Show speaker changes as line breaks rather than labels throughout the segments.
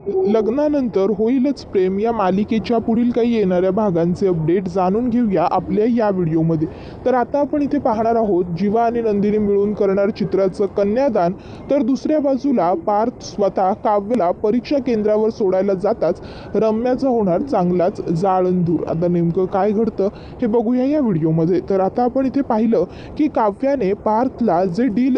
लग्नानंतर होईलच प्रेम या मालिकेच्या पुढील काही येणाऱ्या भागांचे अपडेट जाणून घेऊया आपल्या या व्हिडिओमध्ये. तर आता आपण इथे पाहणार आहोत जीवा आणि नंदिनी मिळून करणार चित्राचं कन्यादान. तर दुसऱ्या बाजूला पार्थ स्वतः काव्याला परीक्षा केंद्रावर सोडायला जाताच रम्याचा होणार चांगलाच जाळंधूर. आता नेमकं काय घडतं हे बघूया या व्हिडिओमध्ये. तर आता आपण इथे पाहिलं की काव्याने पार्थला जे डील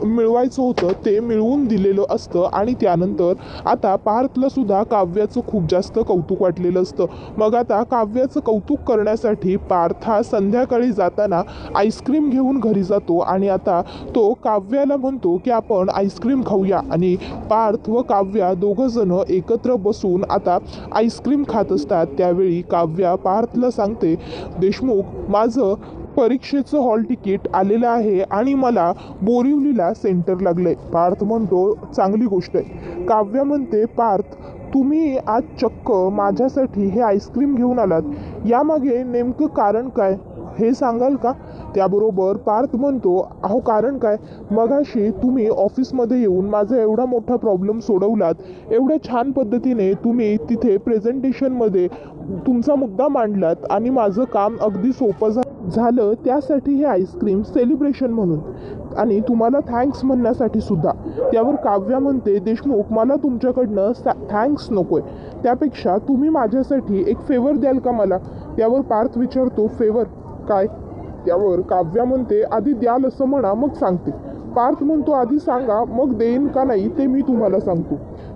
मिळवायचं होतं ते मिळवून दिलेलं असतं आणि त्यानंतर आता पार्थला सुद्धा काव्याचं खूप जास्त कौतुक वाटलेलं असतं. मग आता काव्याचं कौतुक करण्यासाठी पार्थ हा संध्याकाळी जाताना आईस्क्रीम घेऊन घरी जातो आणि आता तो काव्याला म्हणतो की आपण आईस्क्रीम खाऊया. आणि पार्थ व काव्या दोघंजण एकत्र बसून आता आईस्क्रीम खात असतात. त्यावेळी काव्या पार्थला सांगते, देशमुख, माझं परीक्षेचं हॉल तिकीट आलेलं आहे आणि मला बोरिवलीला सेंटर लागलंय. पार्थ म्हणतो, चांगली गोष्ट आहे. काव्या म्हणते, पार्थ, तुम्ही आज चक्क माझ्यासाठी हे आईस्क्रीम घेऊन आलात, यामागे नेमकं कारण काय हे सांगाल का? त्याबरोबर पार्थ म्हणतो, अहो कारण काय, मगाशी तुम्ही ऑफिसमध्ये येऊन माझा एवढा मोठा प्रॉब्लेम सोडवलात, एवढ्या छान पद्धतीने तुम्ही तिथे प्रेझेंटेशनमध्ये तुमचा मुद्दा मांडलात आणि माझं काम अगदी सोपं झालं. त्यासाठी हे आईस्क्रीम सेलिब्रेशन म्हणून आणि तुम्हाला थँक्स म्हणण्यासाठी सुद्धा. त्यावर काव्या म्हणते, देशमुख, मला तुमच्याकडनं थँक्स नको आहे, त्यापेक्षा तुम्ही माझ्यासाठी एक फेवर द्याल का मला? त्यावर पार्थ विचारतो, फेवर काय? त्यावर काव्या म्हणते, आधी द्याल असं म्हणा, मग सांगते. पार्थ म्हणतो, आधी सांगा, मग देईन का नाही ते मी तुम्हाला सांगतो.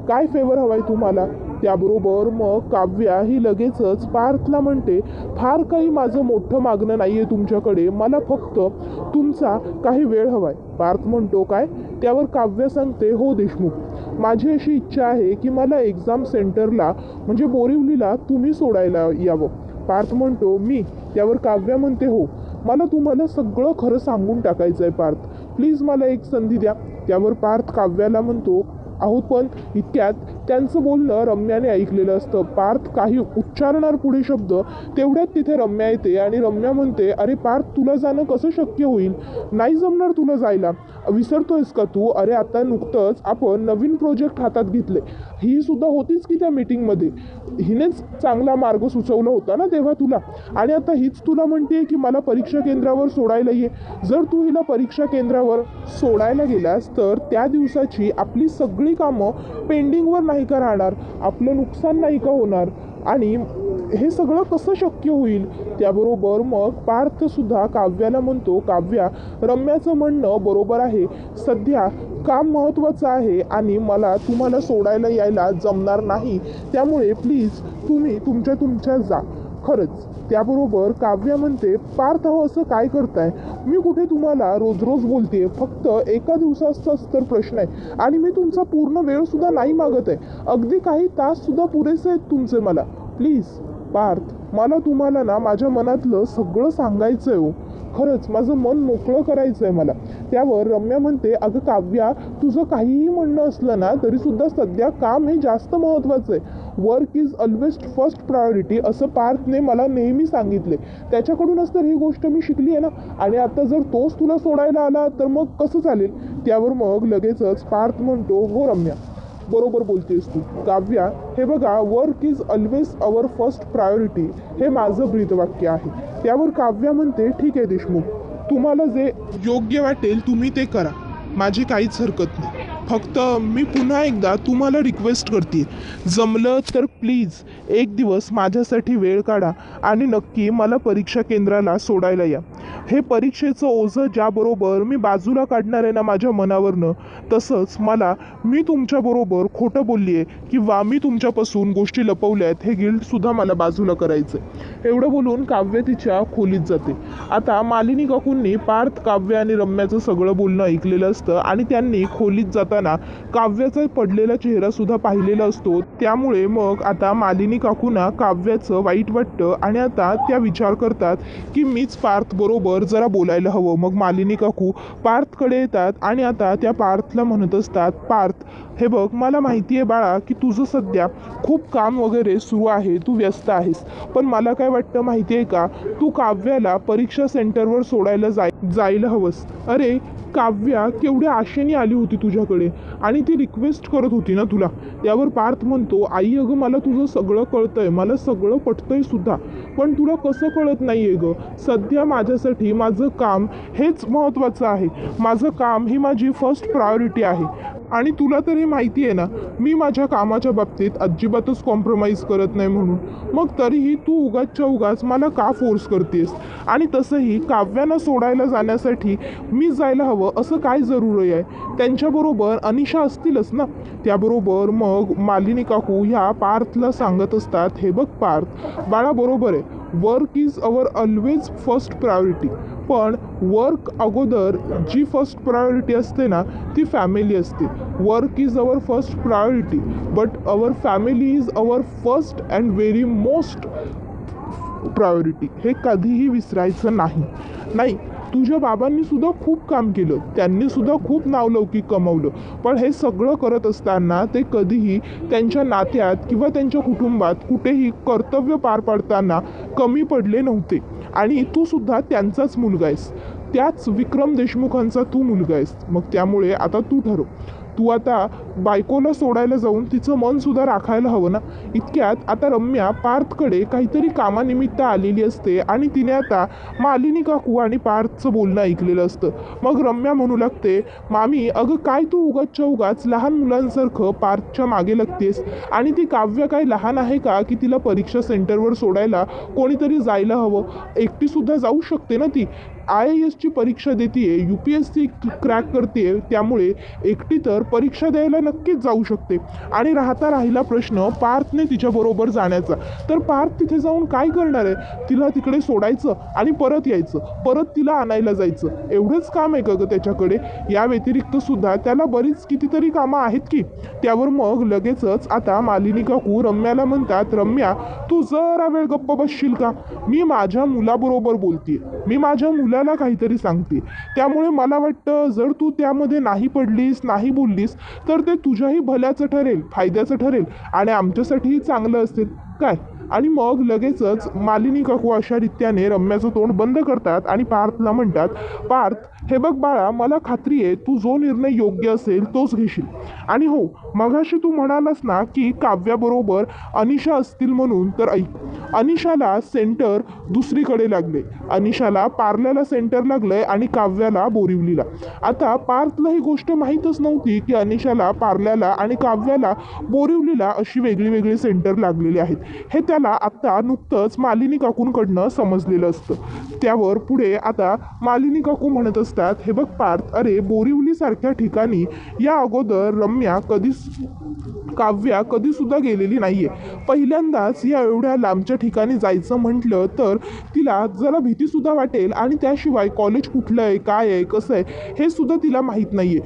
काय फेवर हवाय तुम्हाला? त्याबरोबर मग काव्या ही लगेचच पार्थला म्हणते, फार काही माझं मोठं मागणं नाही आहे तुमच्याकडे, मला फक्त तुमचा काही वेळ हवाय. पार्थ म्हणतो, काय? त्यावर काव्या सांगते, हो देशमुख, माझी अशी इच्छा आहे की मला एक्झाम सेंटरला म्हणजे बोरिवलीला तुम्ही सोडायला यावं. पार्थ म्हणतो, मी? त्यावर काव्या म्हणते, हो, मला तुम्हाला सगळं खरं सांगून टाकायचं आहे पार्थ, प्लीज मला एक संधी द्या. त्यावर पार्थ काव्याला म्हणतो, अहो पण इतक्यात त्यांचं बोलणं रम्याने ऐकलेलं असतं. पार्थ काही उच्चारणार पुढे शब्द, तेवढ्यात तिथे रम्या येते आणि रम्या म्हणते, अरे पार्थ, तुला जाणं कसं शक्य होईल? नाही जमणार तुला जायला, विसरतोयस का तू? अरे आता नुकतंच आपण नवीन प्रोजेक्ट हातात घेतले, ही सुद्धा होतीच की त्या मीटिंगमध्ये, हिनेच चांगला मार्ग सुचवला होता ना तेव्हा तुला, आणि आता हीच तुला म्हणते की मला परीक्षा केंद्रावर सोडायला ये. जर तू हिला परीक्षा केंद्रावर सोडायला गेलास तर त्या दिवसाची आपली सगळी कामं पेंडिंगवर नाही का राहणार? आपलं नुकसान नाही का होणार? आणि हे सगळं कसं शक्य होईल? त्याबरोबर मग पार्थसुद्धा काव्याला म्हणतो, काव्या, रम्याचं म्हणणं बरोबर आहे, सध्या काम महत्त्वाचं आहे आणि मला तुम्हाला सोडायला यायला जमणार नाही, त्यामुळे प्लीज तुम्ही तुमच्या जा खरंच. त्याबरोबर काव्या म्हणते, पार्थ, हो असं काय करताय? मी कुठे तुम्हाला रोज रोज बोलते, फक्त एका दिवसाचाच तर प्रश्न आहे आणि मी तुमचा पूर्ण वेळसुद्धा नाही मागत आहे, अगदी काही ताससुद्धा पुरेसे आहेत तुमचे मला. प्लीज पार्थ, मला तुम्हाला ना माझ्या मनातलं सगळं सांगायचं आहे हो, खरंच माझं मन मोकळं करायचं आहे मला. त्यावर रम्या म्हणते, अगं काव्या, तुझं काहीही म्हणणं असलं ना तरीसुद्धा सध्या काम हे जास्त महत्त्वाचं आहे, work is always first priority, असं पार्थने मला नेहमी सांगितले, त्याच्याकडूनच तर ही गोष्ट मी शिकली आहे ना, आणि आता जर तोच तुला सोडायला आला तर मग कसं चालेल? त्यावर मग लगेचच पार्थ म्हणतो, हो रम्या, बरोबर बोलतेस तू. काव्या, हे बघा, work is always our first priority, हे माझं ब्रीदवाक्य आहे. त्यावर काव्या म्हणते, ठीक आहे देशमुख, तुम्हाला जे योग्य वाटेल तुम्ही ते करा, माझी काहीच हरकत नाही. फक्त मी पुन्हा एकदा तुम्हाला रिक्वेस्ट करते, जमलं तर प्लीज एक दिवस माझ्यासाठी वेळ काढा आणि नक्की मला परीक्षा केंद्राला सोडायला या. हे परीक्षेचं ओझं ज्याबरोबर मी बाजूला काढणार आहे ना माझ्या मनावरनं, तसंच मी तुमच्याबरोबर खोटं बोलली आहे किंवा मी तुमच्यापासून गोष्टी लपवल्या आहेत हे गिल्टसुद्धा मला बाजूला करायचं आहे. एवढं बोलून काव्य तिच्या खोलीत जाते. आता मालिनी काकूंनी पार्थ, काव्य आणि रम्याचं सगळं बोलणं ऐकलेलं असतं आणि त्यांनी खोलीत जाताना काव्याचा पडलेला चेहरासुद्धा पाहिलेला असतो. त्यामुळे मग आता मालिनी काकूंना काव्याचं वाईट वाटतं आणि आता त्या विचार करतात की मीच पार्थ बरोबर जरा बोलायला हवं. मग मालिनी काकू पार्थकडे येतात आणि आता त्या पार्थला म्हणत असतात, पार्थ, हे बघ, मला माहिती आहे बाळा की तुझं सध्या खूप काम वगैरे सुरू आहे, तू व्यस्त आहेस. पण मला काय वाटतं माहिती आहे का, तू काव्याला परीक्षा सेंटरवर सोडायला जायला हवंस. अरे, काव्या केवढ्या आशेने आली होती तुझ्याकडे आणि ती रिक्वेस्ट करत होती ना तुला. त्यावर पार्थ म्हणतो, आई अगं मला तुझं सगळं कळतंय, मला सगळं पटतंय सुद्धा, पण तुला कसं कळत नाही आहे गं. सध्या माझ्यासाठी माझं काम हेच महत्त्वाचं आहे. माझं काम ही माझी फर्स्ट प्रायोरिटी आहे. आणि तुला तर हे माहिती आहे ना, मी माझ्या कामाच्या बाबतीत अजिबातच कॉम्प्रोमाइज करत नाही म्हणून. मग तरीही तू उगाचच्या उगाच मला का फोर्स करतेस. आणि तसंही काव्यानं सोडायला जाण्यासाठी मी जायला हवं असं काय जरुरी आहे. त्यांच्याबरोबर अनिशा असतीलच ना. त्याबरोबर मग मालिनी काकू ह्या पार्थला सांगत असतात, हे बघ पार्थ बाळा, बरोबर आहे, work is our always first priority. पण वर्क अगोदर जी फर्स्ट प्रायोरिटी असते ना, ती फॅमिली असते. Work is our first priority, but our family is our first and very most priority. हे कधीही विसरायचं नाही. तुझ्या बाबांनी सुद्धा खूप काम केलं, त्यांनी सुद्धा खूप नावलौकिक कमवलं, पण हे सगळं करत असताना ते कधीही त्यांच्या नात्यात किंवा त्यांच्या कुटुंबात कुठेही कर्तव्य पार पाडताना कमी पडले नव्हते. आणि तू सुद्धा त्यांचाच मुलगा आहेस, त्याच विक्रम देशमुखांचा तू मुलगा आहेस. मग त्यामुळे आता तू ठरव, तू आता बायकोला सोडायला जाऊन तिचं मन सुद्धा राखायला हवं ना. इतक्यात आता रम्या पार्थकडे काहीतरी कामानिमित्त आलेली असते आणि तिने आता मालिनी काकू आणि पार्थचं बोलणं ऐकलेलं असतं. मग रम्या म्हणू लागते, मामी अगं काय तू उगाचच्या उगाच लहान मुलांसारखं पार्थच्या मागे लागतेस. आणि ती काव्य काय लहान आहे का की तिला परीक्षा सेंटरवर सोडायला कोणीतरी जायला हवं. एकटीसुद्धा जाऊ शकते ना ती. IASची परीक्षा देते, UPSC क्रॅक करते, त्यामुळे एकटी तर परीक्षा द्यायला नक्कीच जाऊ शकते. आणि राहिला प्रश्न पार्थने तिच्याबरोबर जाण्याचा, तर पार्थ तिथे जाऊन काय करणार आहे. तिला तिकडे सोडायचं आणि परत यायचं, परत तिला आणायला जायचं, एवढंच काम आहे का गं त्याच्याकडे. या व्यतिरिक्त सुद्धा त्याला बरीच कितीतरी कामं आहेत की. त्यावर मग लगेचच आता मालिनी काकू रम्याला म्हणतात, रम्या तू जरा वेळ गप्प बसशील का. मी माझ्या मुलाबरोबर बोलते, मी माझ्या मुलाला काहीतरी सांगते. त्यामुळे मला वाटतं जर तू त्यामध्ये नाही पडलीस, नाही बोललीस, तर ते तुझ्याही भल्याचं ठरेल, फायद्याचं ठरेल आणि आमच्यासाठीही चांगलं असेल काय. आणि मग लगेचच मालिनी काकू अशा रीत्याने रम्याचं तोंड बंद करतात आणि पार्थला म्हणतात, पार्थ हे बघ बाळा, मला खात्री आहे तू जो निर्णय योग्य असेल तोच घेशील. आणि हो, मगाशी तू म्हणालास ना की काव्याबरोबर अनिशा असतील म्हणून, तर ऐक, अनिशाला सेंटर दुसरीकडे लागले. अनिशाला पार्ल्याला सेंटर लागलंय आणि काव्याला बोरिवलीला. आता पार्थला ही गोष्ट माहीतच नव्हती की अनिशाला पार्ल्याला आणि काव्याला बोरिवलीला अशी वेगळी वेगळी सेंटर लागलेली आहेत. हे त्याला आत्ता नुकतंच मालिनी काकूंकडनं समजलेलं असतं. त्यावर पुढे आता मालिनी काकू म्हणत असतात, हे बघ पार्थ, अरे बोरिवलीसारख्या ठिकाणी या अगोदर काव्या कधीसुद्धा गेलेली नाहीये. पहिल्यांदाच या एवढ्या लांबच्या ठिकाणी जायचं म्हटलं तर तिला जरा भीतीसुद्धा वाटेल. आणि त्याशिवाय कॉलेज कुठलं आहे, काय आहे, कसं आहे हे सुद्धा तिला माहीत नाहीये.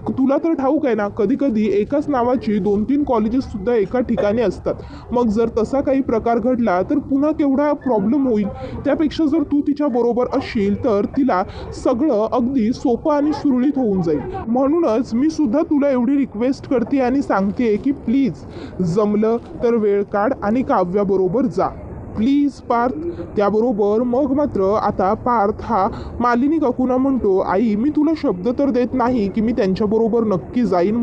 तुला तर ठाऊक आहे ना, कधी कधी एकाच नावाची 2-3 कॉलेजेससुद्धा एका ठिकाणी असतात. मग जर तसा काही प्रकार घडला तर पुन्हा केवढा प्रॉब्लेम होईल. त्यापेक्षा जर तू तिच्या बरोबर असशील तर तिला सगळं अगदी सोपं आणि सुरळीत होऊन जाईल. म्हणूनच मी सुद्धा तुला एवढी रिक्वेस्ट करते आणि सांगते की प्लीज जमलं तर वेळ काढ आणि काव्याबरोबर जा प्लीज पार्थ. त्याबरोबर मग मात्र आता पार्थ हा मालिनी काकूंना म्हणतो, आई मी तुला शब्द तर देत नाही की मी त्यांच्याबरोबर नक्की जाईन